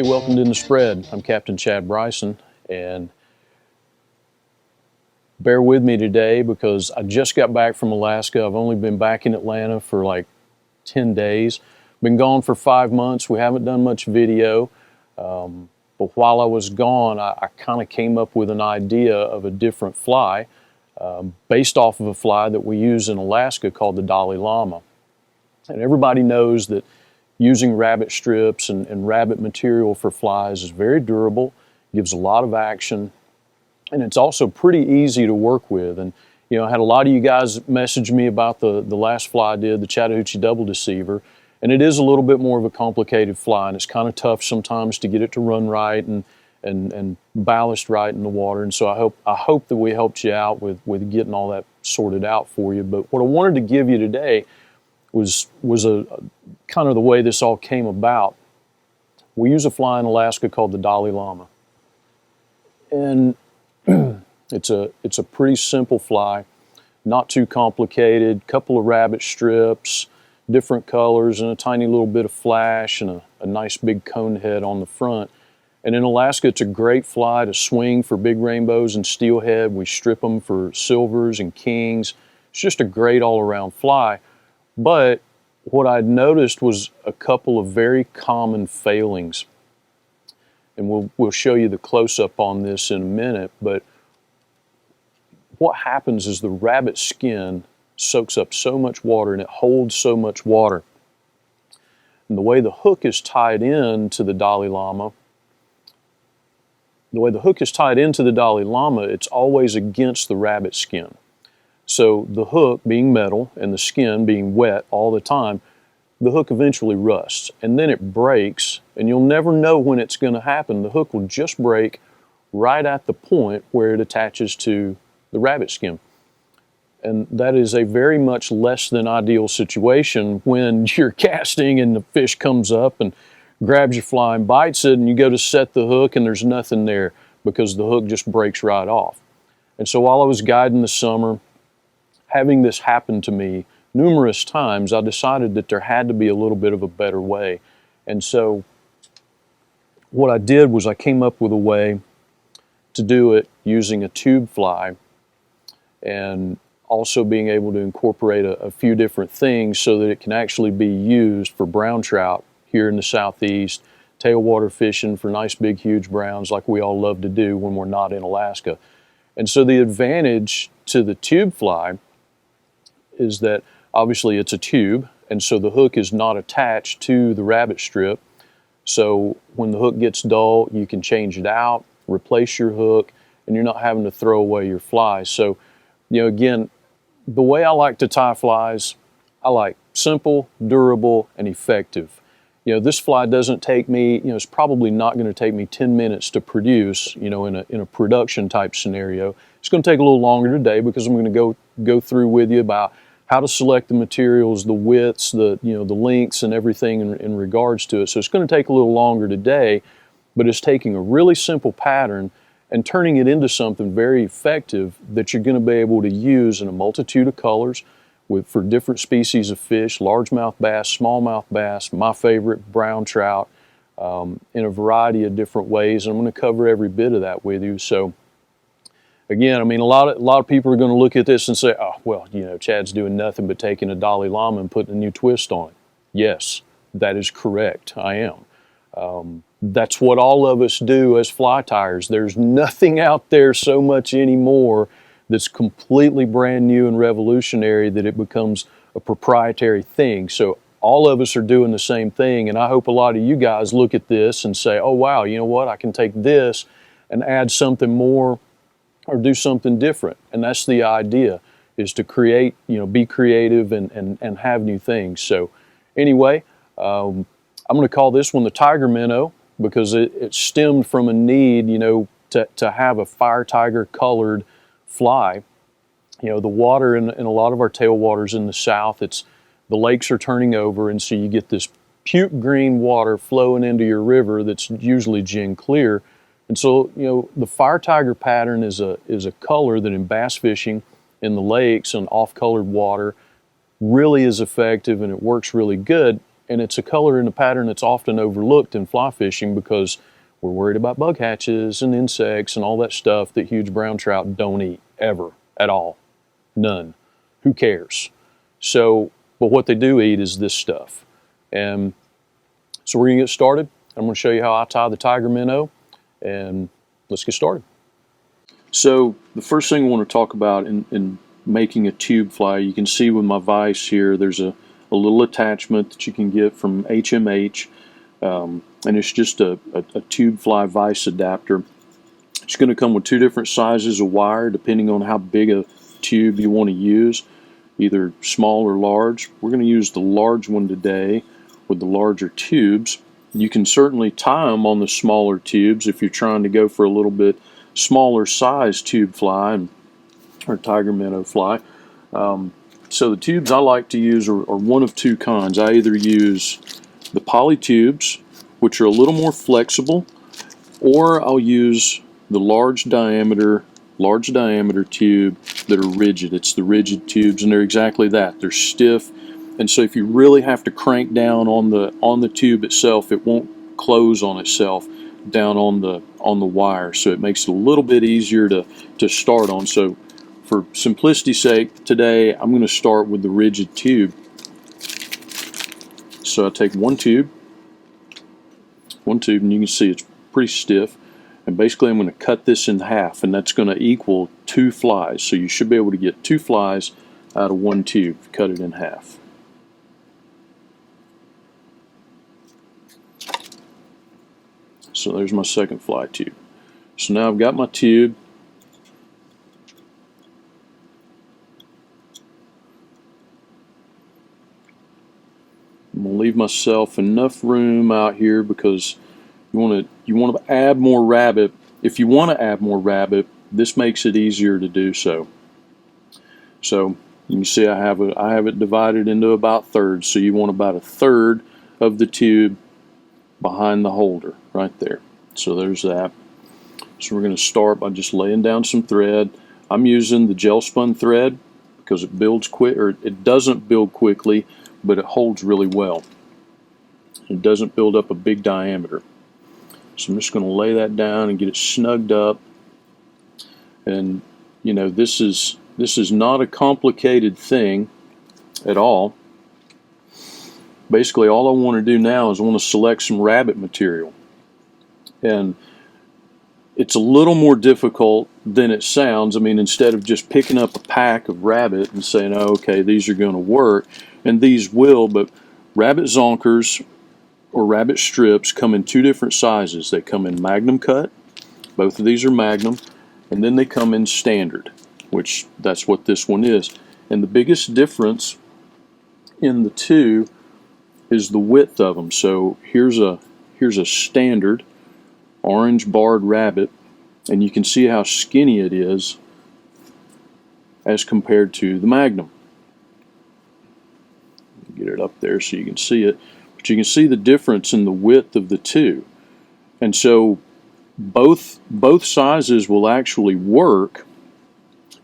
welcome to In the Spread. I'm Captain Chad Bryson, and bear with me today because I just got back from Alaska. I've only been back in Atlanta for like 10 days. Been gone for 5 months. We haven't done much video, but while I was gone, I kind of came up with an idea of a different fly based off of a fly that we use in Alaska called the Dalai Lama. And everybody knows that using rabbit strips and rabbit material for flies is very durable, gives a lot of action, and it's also pretty easy to work with. And you know, I had a lot of you guys message me about the last fly I did, the Chattahoochee Double Deceiver, and it is a little bit more of a complicated fly, and it's kind of tough sometimes to get it to run right and ballast right in the water. And so I hope that we helped you out with getting all that sorted out for you. But what I wanted to give you today was a kind of the way this all came about. We use a fly in Alaska called the Dalai Lama, and it's a pretty simple fly, not too complicated. Couple of rabbit strips, different colors, and a tiny little bit of flash, and a nice big cone head on the front. And in Alaska, it's a great fly to swing for big rainbows and steelhead. We strip them for silvers and kings. It's just a great all-around fly. But what I'd noticed was a couple of very common failings. And we'll show you the close-up on this in a minute. But what happens is the rabbit skin soaks up so much water and it holds so much water. And the way the hook is tied in to the Dalai Lama, it's always against the rabbit skin. So the hook being metal and the skin being wet all the time, the hook eventually rusts and then it breaks, and you'll never know when it's going to happen. The hook will just break right at the point where it attaches to the rabbit skin. And that is a very much less than ideal situation when you're casting and the fish comes up and grabs your fly and bites it, and you go to set the hook and there's nothing there because the hook just breaks right off. And so while I was guiding this summer, having this happen to me numerous times, I decided that there had to be a little bit of a better way. And so what I did was I came up with a way to do it using a tube fly, and also being able to incorporate a few different things so that it can actually be used for brown trout here in the southeast, tailwater fishing for nice big huge browns like we all love to do when we're not in Alaska. And so the advantage to the tube fly is that obviously it's a tube, and so the hook is not attached to the rabbit strip. So when the hook gets dull, you can change it out, replace your hook, and you're not having to throw away your fly. So, you know, again, the way I like to tie flies, I like simple, durable, and effective. You know, this fly doesn't take me, you know, it's probably not going to take me 10 minutes to produce, you know, in a production type scenario. It's going to take a little longer today because I'm going to go through with you about how to select the materials, the widths, the lengths, and everything in regards to it. So it's going to take a little longer today, but it's taking a really simple pattern and turning it into something very effective that you're going to be able to use in a multitude of colors for different species of fish, largemouth bass, smallmouth bass, my favorite, brown trout, in a variety of different ways. And I'm going to cover every bit of that with you. So again, I mean, a lot of people are going to look at this and say, oh, well, you know, Chad's doing nothing but taking a Dalai Lama and putting a new twist on it. Yes, that is correct. I am. That's what all of us do as fly tyers. There's nothing out there so much anymore that's completely brand new and revolutionary that it becomes a proprietary thing. So all of us are doing the same thing, and I hope a lot of you guys look at this and say, oh, wow, you know what, I can take this and add something more or do something different. And that's the idea, is to create, you know, be creative and have new things. So anyway, I'm going to call this one the Tiger Minnow because it stemmed from a need, you know, to have a fire tiger colored fly. You know, the water in a lot of our tailwaters in the south, the lakes are turning over, and so you get this puke green water flowing into your river that's usually gin clear. And so, you know, the fire tiger pattern is a color that in bass fishing in the lakes and off-colored water really is effective, and it works really good. And it's a color and a pattern that's often overlooked in fly fishing because we're worried about bug hatches and insects and all that stuff that huge brown trout don't eat ever at all. None. Who cares? So, but what they do eat is this stuff. And so we're going to get started. I'm going to show you how I tie the tiger minnow, and let's get started. So the first thing I want to talk about in making a tube fly, you can see with my vise here, there's a little attachment that you can get from HMH, and it's just a tube fly vise adapter. It's going to come with two different sizes of wire depending on how big a tube you want to use, either small or large. We're going to use the large one today with the larger tubes. You can certainly tie them on the smaller tubes if you're trying to go for a little bit smaller size tube fly or tiger minnow fly. So the tubes I like to use are one of two kinds. I either use the poly tubes, which are a little more flexible, or I'll use the large diameter tube that are rigid. It's the rigid tubes, and they're exactly that. They're stiff, and so if you really have to crank down on the tube itself, it won't close on itself down on the wire. So it makes it a little bit easier to start on. So for simplicity's sake, today I'm going to start with the rigid tube. So I take one tube, and you can see it's pretty stiff. And basically I'm going to cut this in half, and that's going to equal 2 flies. So you should be able to get 2 flies out of one tube. Cut it in half. So there's my second fly tube. So now I've got my tube. I'm going to leave myself enough room out here because you want to add more rabbit. If you want to add more rabbit, this makes it easier to do so. So you can see I have it divided into about thirds. So you want about a third of the tube behind the holder right there. So there's that. So we're going to start by just laying down some thread. I'm using the gel spun thread because it builds quick, or it doesn't build quickly, but it holds really well. It doesn't build up a big diameter. So I'm just going to lay that down and get it snugged up. And you know, this is not a complicated thing at all. Basically all I want to do now is I want to select some rabbit material. And it's a little more difficult than it sounds. I mean, instead of just picking up a pack of rabbit and saying, oh, okay, these are going to work, and these will, but rabbit zonkers or rabbit strips come in two different sizes. They come in magnum cut, both of these are magnum, and then they come in standard, which that's what this one is. And the biggest difference in the two is the width of them. So here's a standard orange barred rabbit, and you can see how skinny it is as compared to the magnum. Get it up there so you can see it, but you can see the difference in the width of the two. And so both sizes will actually work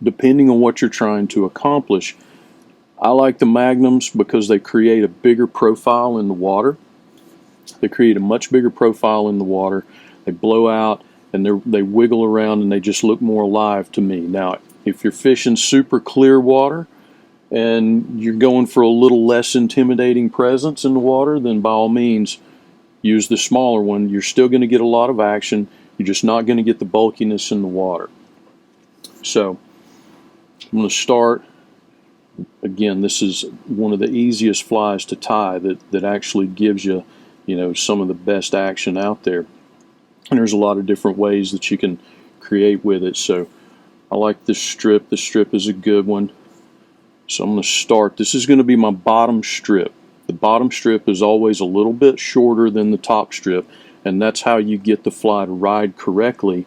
depending on what you're trying to accomplish. I like the magnums because they create a bigger profile in the water. They create a much bigger profile in the water. They blow out and they wiggle around and they just look more alive to me. Now, if you're fishing super clear water and you're going for a little less intimidating presence in the water, then by all means use the smaller one. You're still going to get a lot of action. You're just not going to get the bulkiness in the water. So I'm going to start. Again, this is one of the easiest flies to tie that actually gives you, some of the best action out there. And there's a lot of different ways that you can create with it. So I like this strip. This strip is a good one. So I'm going to start. This is going to be my bottom strip. The bottom strip is always a little bit shorter than the top strip, and that's how you get the fly to ride correctly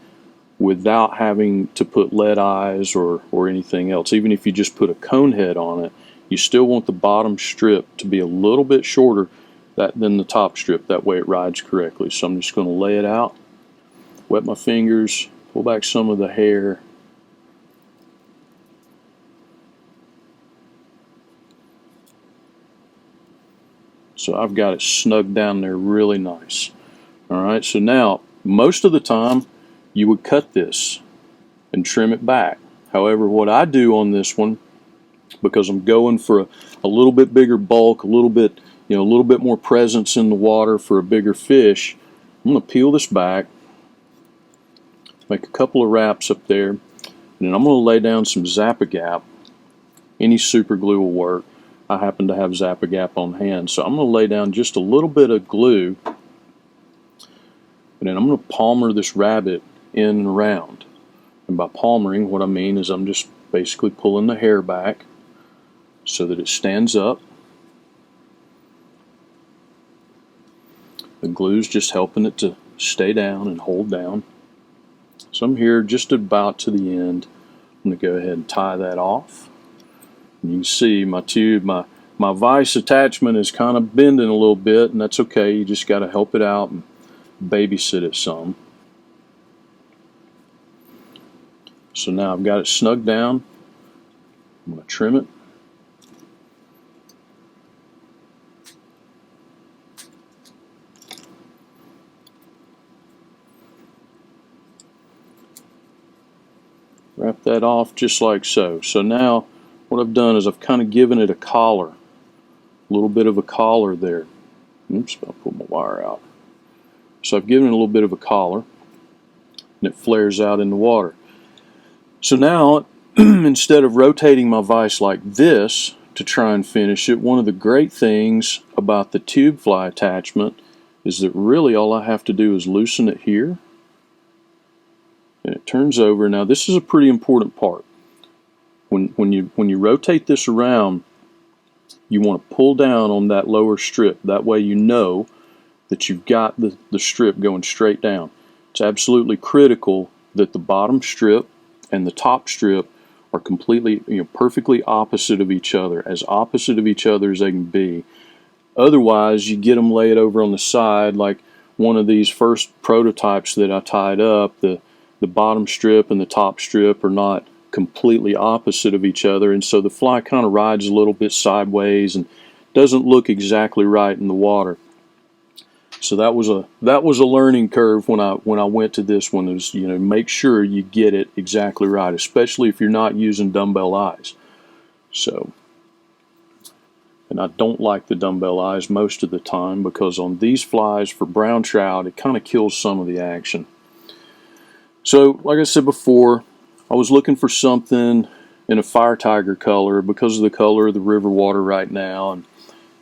without having to put lead eyes or anything else. Even if you just put a cone head on it, you still want the bottom strip to be a little bit shorter than the top strip. That way it rides correctly. So I'm just going to lay it out, wet my fingers, pull back some of the hair. So I've got it snugged down there really nice. Alright, so now most of the time you would cut this and trim it back. However, what I do on this one, because I'm going for a little bit bigger bulk, a little bit more presence in the water for a bigger fish, I'm going to peel this back, make a couple of wraps up there, and then I'm going to lay down some Zap-A-Gap. Any super glue will work. I happen to have Zap-A-Gap on hand, so I'm going to lay down just a little bit of glue, and then I'm going to palmer this rabbit in and around. And by palmering, what I mean is I'm just basically pulling the hair back so that it stands up. The glue's just helping it to stay down and hold down. So I'm here just about to the end. I'm going to go ahead and tie that off. And you can see my tube, my vise attachment is kind of bending a little bit, and that's okay. You just got to help it out and babysit it some. So now I've got it snugged down. I'm going to trim it. Wrap that off just like so. So now what I've done is I've kind of given it a collar. A little bit of a collar there. Oops, I'll pull my wire out. So I've given it a little bit of a collar, and it flares out in the water. So now, instead of rotating my vise like this to try and finish it, one of the great things about the tube fly attachment is that really all I have to do is loosen it here, and it turns over. Now this is a pretty important part. When you rotate this around, you want to pull down on that lower strip. That way you know that you've got the strip going straight down. It's absolutely critical that the bottom strip and the top strip are completely, perfectly opposite of each other, as opposite of each other as they can be. Otherwise, you get them laid over on the side, like one of these first prototypes that I tied up. The bottom strip and the top strip are not completely opposite of each other, and so the fly kind of rides a little bit sideways and doesn't look exactly right in the water. So that was a learning curve when I went to this one. Is make sure you get it exactly right, especially if you're not using dumbbell eyes. So, and I don't like the dumbbell eyes most of the time, because on these flies for brown trout it kind of kills some of the action. So like I said before, I was looking for something in a fire tiger color because of the color of the river water right now, and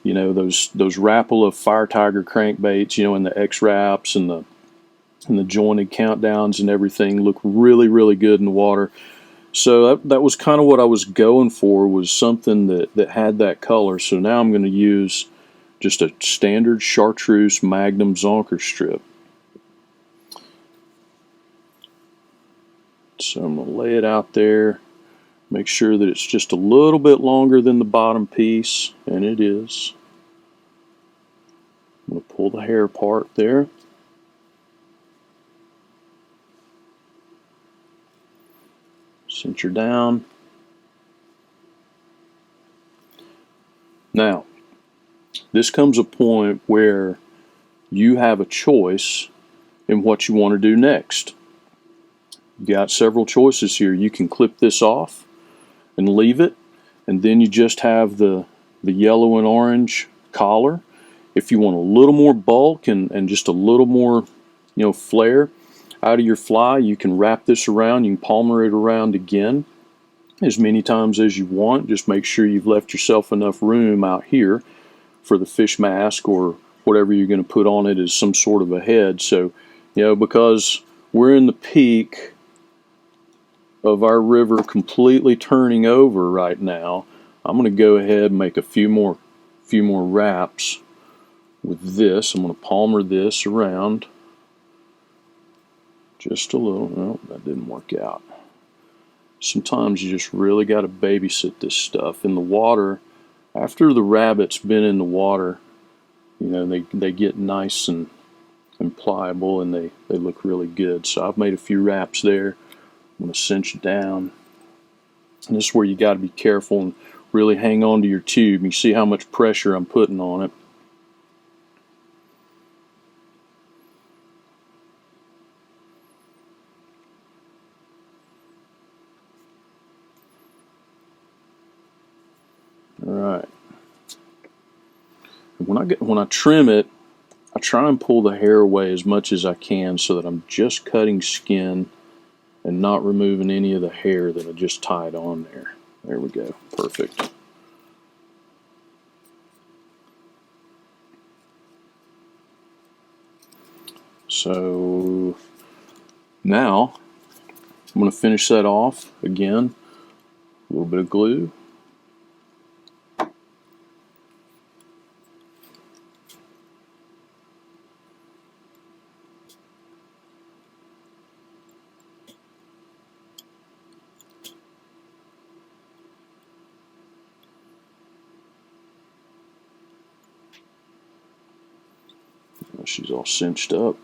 those Rapala fire tiger crankbaits, in the X wraps and the jointed countdowns and everything, look really, really good in the water. So that was kind of what I was going for, was something that had that color. So now I'm going to use just a standard chartreuse Magnum zonker strip. So I'm going to lay it out there, make sure that it's just a little bit longer than the bottom piece, and it is. I'm going to pull the hair apart there. Cinch her down. Now, this comes a point where you have a choice in what you want to do next. You got several choices here. You can clip this off and leave it, and then you just have the yellow and orange collar. If you want a little more bulk and just a little more flare out of your fly, you can wrap this around. You can palmer it around again as many times as you want. Just make sure you've left yourself enough room out here for the fish mask or whatever you're going to put on it as some sort of a head. So because we're in the peak of our river completely turning over right now, I'm going to go ahead and make a few more wraps with this. I'm going to palmer this around just a little. No, that didn't work out. Sometimes you just really got to babysit this stuff in the water. After the rabbit's been in the water, they get nice and pliable, and they look really good. So I've made a few wraps there. I'm going to cinch it down. And this is where you got to be careful and really hang on to your tube. You see how much pressure I'm putting on it. right. When I trim it, I try and pull the hair away as much as I can so that I'm just cutting skin and not removing any of the hair that I just tied on there. There we go. Perfect. So now I'm going to finish that off again. A little bit of glue. She's all cinched up.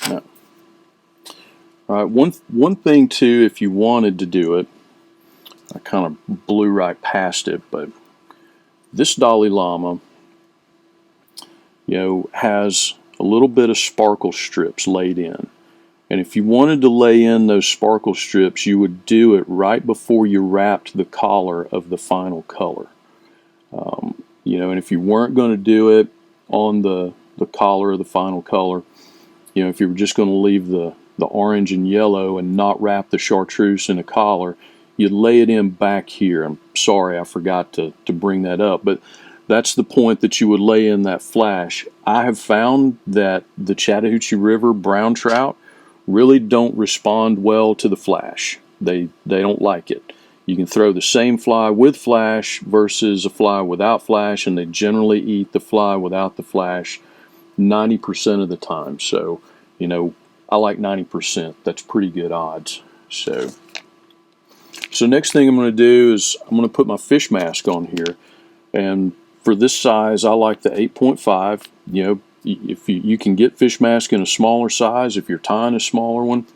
Now, all right, one thing too, if you wanted to do it, I kind of blew right past it, but this Dalai Lama, has a little bit of sparkle strips laid in. And if you wanted to lay in those sparkle strips, you would do it right before you wrapped the collar of the final color. And if you weren't going to do it on the collar of the final color, if you were just going to leave the orange and yellow and not wrap the chartreuse in a collar, you'd lay it in back here. I'm sorry, I forgot to bring that up, but that's the point that you would lay in that flash. I have found that the Chattahoochee River brown trout really don't respond well to the flash. They don't like it. You can throw the same fly with flash versus a fly without flash, and they generally eat the fly without the flash 90% of the time. So, I like 90%. That's pretty good odds. So next thing I'm going to do is I'm going to put my fish mask on here. And for this size, I like the 8.5. If you can get fish mask in a smaller size, if you're tying a smaller one,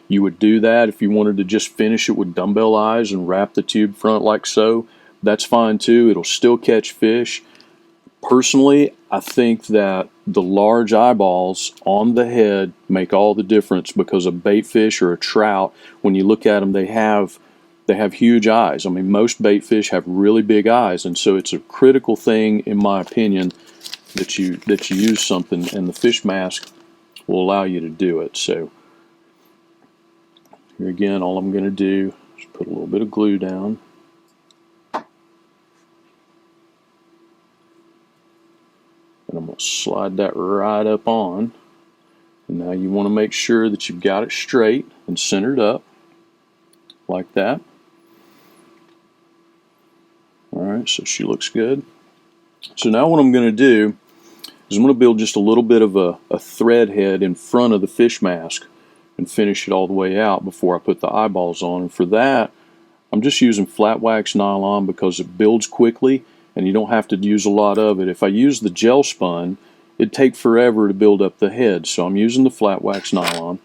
you would do that. If you wanted to just finish it with dumbbell eyes and wrap the tube front like so, that's fine too. It'll still catch fish. Personally, I think that the large eyeballs on the head make all the difference, because a bait fish or a trout, when you look at them, they have huge eyes. I mean, most bait fish have really big eyes, and so it's a critical thing, in my opinion, that you use something, and the fish mask will allow you to do it. So here again, all I'm going to do is put a little bit of glue down. And I'm going to slide that right up on. And now you want to make sure that you've got it straight and centered up, like that. Alright, so she looks good. So now what I'm going to do is I'm going to build just a little bit of a thread head in front of the fish mask and finish it all the way out before I put the eyeballs on. And for that, I'm just using flat wax nylon because it builds quickly and you don't have to use a lot of it. If I use the gel spun, it'd take forever to build up the head. So I'm using the flat wax nylon.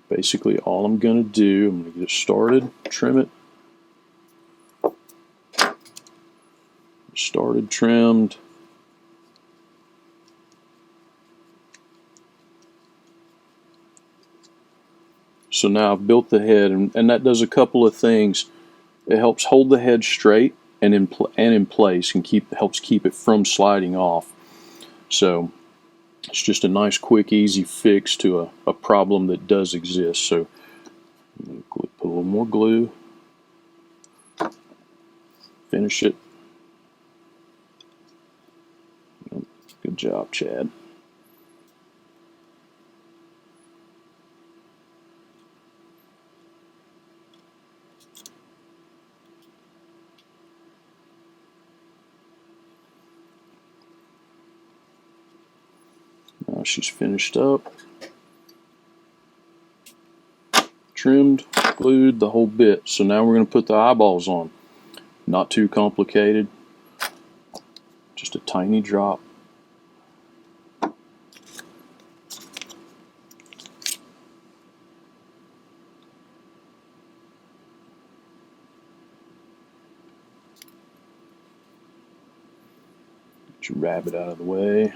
Basically all I'm going to do, I'm going to get it started, trim it. Started, trimmed. So now I've built the head, and that does a couple of things. It helps hold the head straight and in place, and helps keep it from sliding off. So it's just a nice, quick, easy fix to a problem that does exist. So I'm going to put a little more glue, finish it. Good job, Chad. Now she's finished up, trimmed, glued, the whole bit. So now we're going to put the eyeballs on. Not too complicated, just a tiny drop. Get your rabbit out of the way.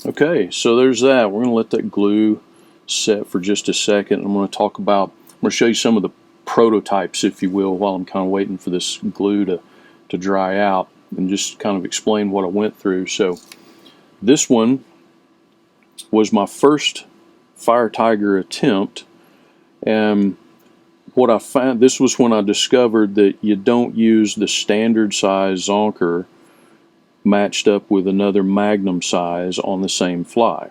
Okay, so there's that. We're going to let that glue set for just a second. I'm going to show you some of the prototypes, if you will, while I'm kind of waiting for this glue to dry out, and just kind of explain what I went through. So this one was my first Fire Tiger attempt, and what I found, this was when I discovered that you don't use the standard size zonker matched up with another magnum size on the same fly,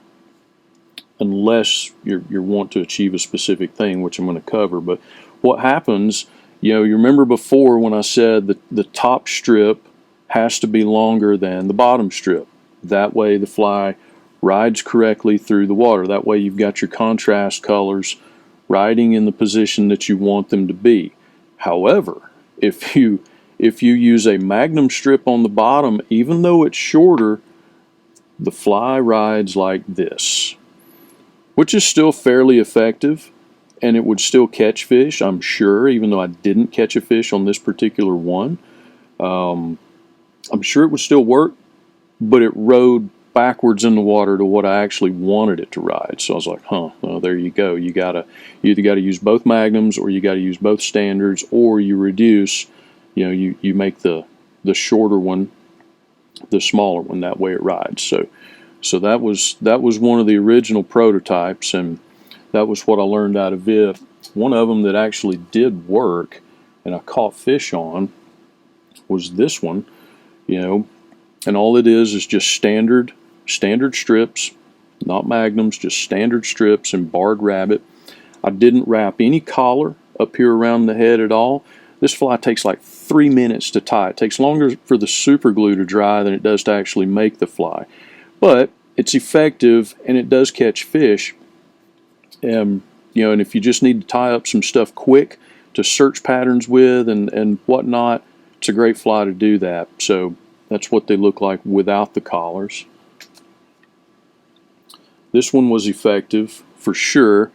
unless you want to achieve a specific thing, which I'm going to cover. But what happens, you remember before when I said that the top strip has to be longer than the bottom strip. That way the fly rides correctly through the water. That way you've got your contrast colors riding in the position that you want them to be. However, if you use a magnum strip on the bottom, even though it's shorter, the fly rides like this, which is still fairly effective, and it would still catch fish, I'm sure, even though I didn't catch a fish on this particular one. I'm sure it would still work, but it rode backwards in the water to what I actually wanted it to ride. So I was like, well, there you go. You either got to use both magnums, or you got to use both standards, or you reduce. You make the shorter one the smaller one. That way it rides. So that was one of the original prototypes, and that was what I learned out of it. One of them that actually did work, and I caught fish on, was this one. And all it is just standard strips, not magnums, just standard strips and barred rabbit. I didn't wrap any collar up here around the head at all. This fly takes like 3 minutes to tie. It takes longer for the super glue to dry than it does to actually make the fly. But it's effective, and it does catch fish. And if you just need to tie up some stuff quick to search patterns with and whatnot, it's a great fly to do that. So that's what they look like without the collars. This one was effective for sure.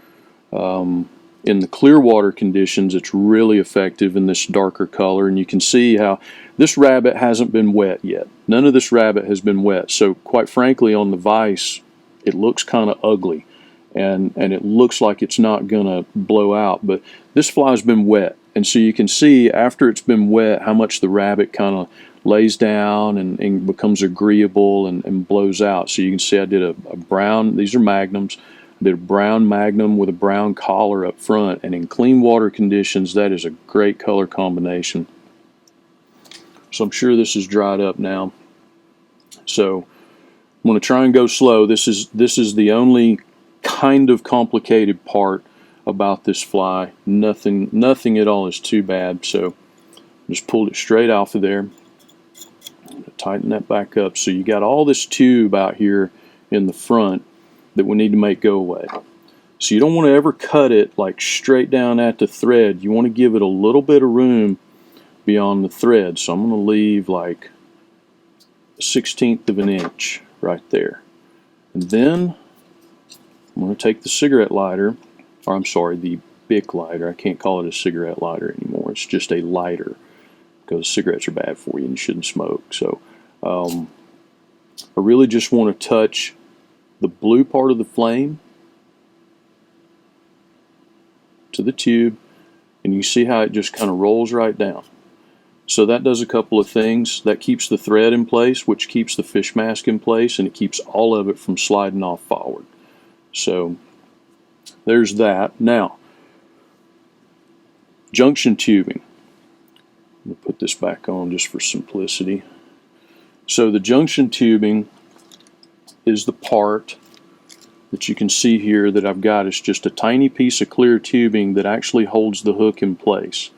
In the clear water conditions, it's really effective in this darker color, and you can see how this rabbit hasn't been wet yet. None of this rabbit has been wet, so quite frankly, on the vise, it looks kind of ugly, and it looks like it's not gonna blow out, but this fly's been wet, and so you can see after it's been wet how much the rabbit kind of lays down and becomes agreeable and blows out. So you can see I did a brown, these are magnums, I did a brown magnum with a brown collar up front, and in clean water conditions that is a great color combination. So I'm sure this is dried up now. So I'm going to try and go slow. This is the only kind of complicated part about this fly. Nothing at all is too bad. So just pulled it straight off of there. Tighten that back up. So you got all this tube out here in the front that we need to make go away. So you don't want to ever cut it like straight down at the thread. You want to give it a little bit of room beyond the thread. So I'm going to leave like 1/16 of an inch right there. And then I'm going to take the cigarette lighter, or I'm sorry, the Bic lighter. I can't call it a cigarette lighter anymore. It's just a lighter, because cigarettes are bad for you and you shouldn't smoke. So I really just want to touch the blue part of the flame to the tube, and you see how it just kind of rolls right down. So that does a couple of things. That keeps the thread in place, which keeps the fish mask in place, and it keeps all of it from sliding off forward. So there's that. Now, junction tubing. We'll put this back on just for simplicity. So the junction tubing is the part that you can see here that I've got. It's just a tiny piece of clear tubing that actually holds the hook in place.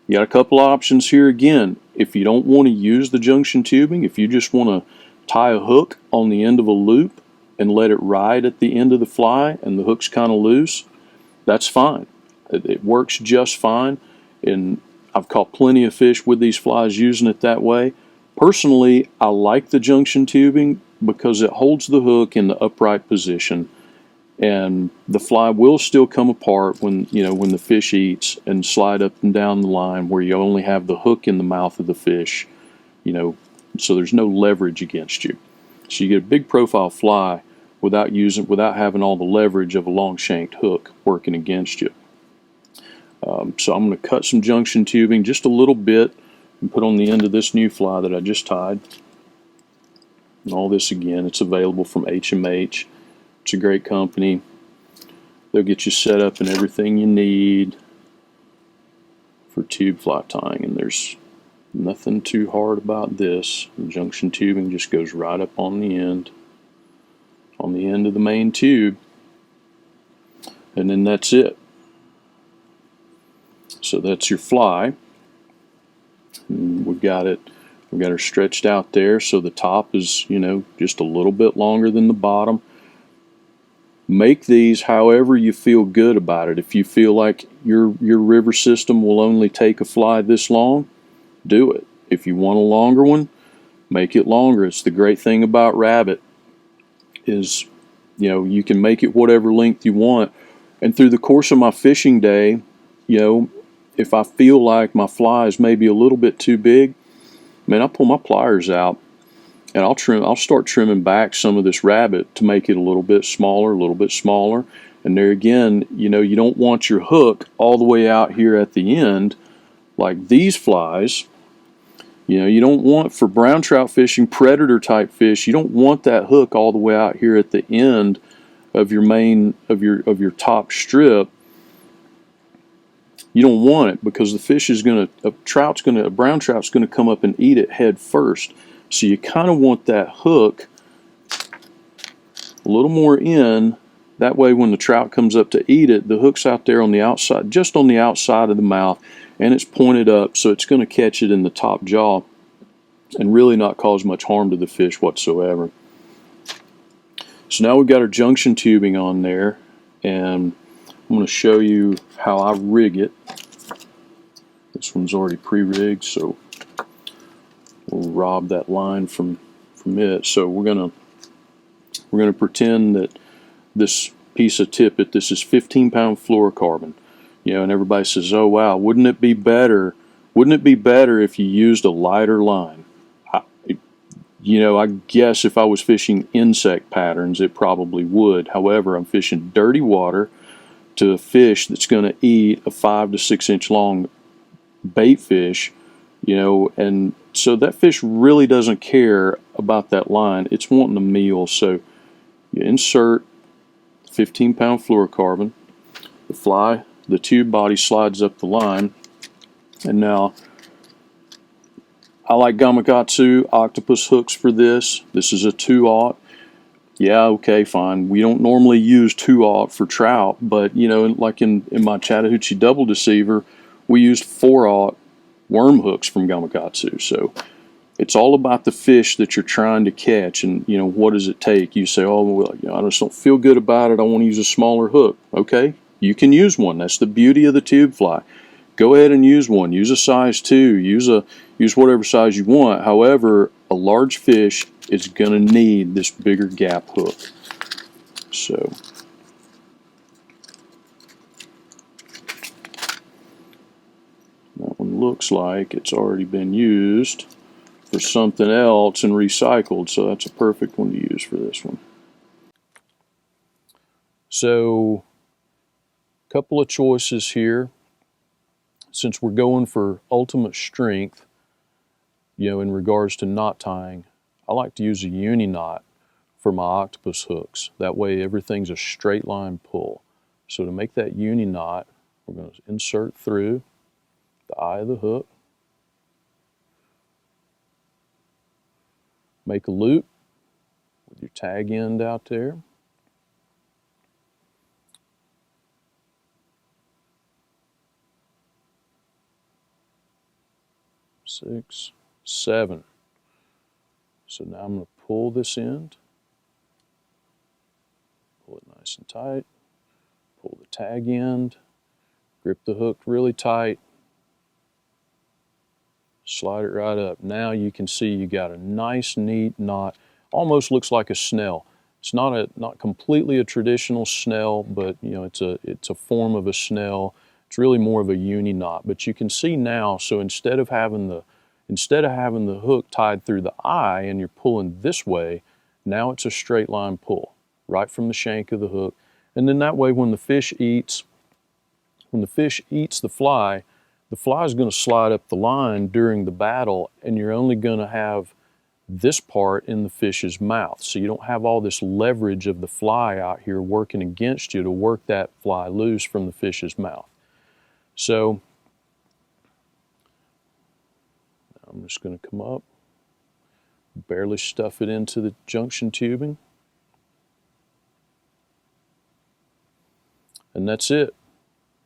You got a couple options here again. If you don't want to use the junction tubing, if you just want to tie a hook on the end of a loop and let it ride at the end of the fly and the hook's kind of loose, that's fine. It works just fine, and I've caught plenty of fish with these flies using it that way. Personally, I like the junction tubing because it holds the hook in the upright position, and the fly will still come apart when the fish eats and slide up and down the line, where you only have the hook in the mouth of the fish, so there's no leverage against you. So you get a big profile fly without having all the leverage of a long shanked hook working against you. So I'm going to cut some junction tubing just a little bit and put on the end of this new fly that I just tied. And all this, again, it's available from HMH. It's a great company. They'll get you set up and everything you need for tube fly tying, and there's nothing too hard about this. The junction tubing just goes right up on the end of the main tube, and then that's it. So that's your fly. And we've got her stretched out there, so the top is, just a little bit longer than the bottom. Make these however you feel good about it. If you feel like your river system will only take a fly this long, do it. If you want a longer one, make it longer. It's the great thing about rabbit is, you can make it whatever length you want. And through the course of my fishing day, if I feel like my fly is maybe a little bit too big, man, I'll pull my pliers out and I'll start trimming back some of this rabbit to make it a little bit smaller. And there again, you don't want your hook all the way out here at the end like these flies. You don't want, for brown trout fishing, predator type fish, you don't want that hook all the way out here at the end of your your top strip. You don't want it because the fish is a brown trout's gonna come up and eat it head first. So you kind of want that hook a little more in. That way when the trout comes up to eat it, the hook's out there on the outside, just on the outside of the mouth, and it's pointed up, so it's going to catch it in the top jaw and really not cause much harm to the fish whatsoever. So now we've got our junction tubing on there, and I'm going to show you how I rig it. This one's already pre-rigged, so we'll rob that line from it. So we're gonna pretend that this piece of tippet, this is 15-pound fluorocarbon, and everybody says, "Oh wow, wouldn't it be better if you used a lighter line?" I guess if I was fishing insect patterns, it probably would. However, I'm fishing dirty water to a fish that's going to eat a 5 to 6 inch long bait fish, and so that fish really doesn't care about that line. It's wanting a meal. So you insert 15-pound fluorocarbon, the tube body slides up the line, and now I like Gamakatsu octopus hooks for this. This is a 2/0. Yeah, okay, fine. We don't normally use 2/0 for trout, but like in my Chattahoochee double deceiver, we used 4/0 worm hooks from Gamakatsu. So it's all about the fish that you're trying to catch, and what does it take? You say, "Oh, well, I just don't feel good about it. I want to use a smaller hook." Okay, you can use one. That's the beauty of the tube fly. Go ahead and use one. Use a size 2. Use whatever size you want. However, a large fish is going to need this bigger gap hook. So that one looks like it's already been used for something else and recycled, so that's a perfect one to use for this one. So a couple of choices here. Since we're going for ultimate strength, in regards to knot tying, I like to use a uni knot for my octopus hooks. That way everything's a straight line pull. So to make that uni knot, we're going to insert through the eye of the hook, make a loop with your tag end out there, six, 7. So now I'm going to pull this end, pull it nice and tight, pull the tag end, grip the hook really tight, slide it right up. Now you can see you got a nice neat knot, almost looks like a snell. It's not completely a traditional snell, but it's a form of a snell. It's really more of a uni knot, but you can see now, so instead of having the hook tied through the eye and you're pulling this way, Now it's a straight line pull, right from the shank of the hook. And then that way when the fish eats the fly is going to slide up the line during the battle, and you're only going to have this part in the fish's mouth. So you don't have all this leverage of the fly out here working against you to work that fly loose from the fish's mouth. So I'm just going to come up, barely stuff it into the junction tubing. And that's it.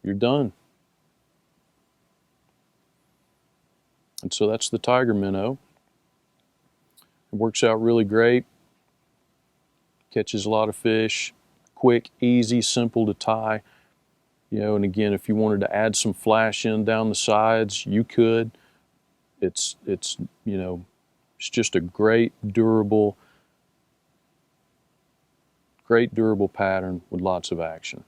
You're done. And so that's the tiger minnow. It works out really great. Catches a lot of fish. Quick, easy, simple to tie. You know, and again, if you wanted to add some flash in down the sides, you could. It's just a great durable pattern with lots of action.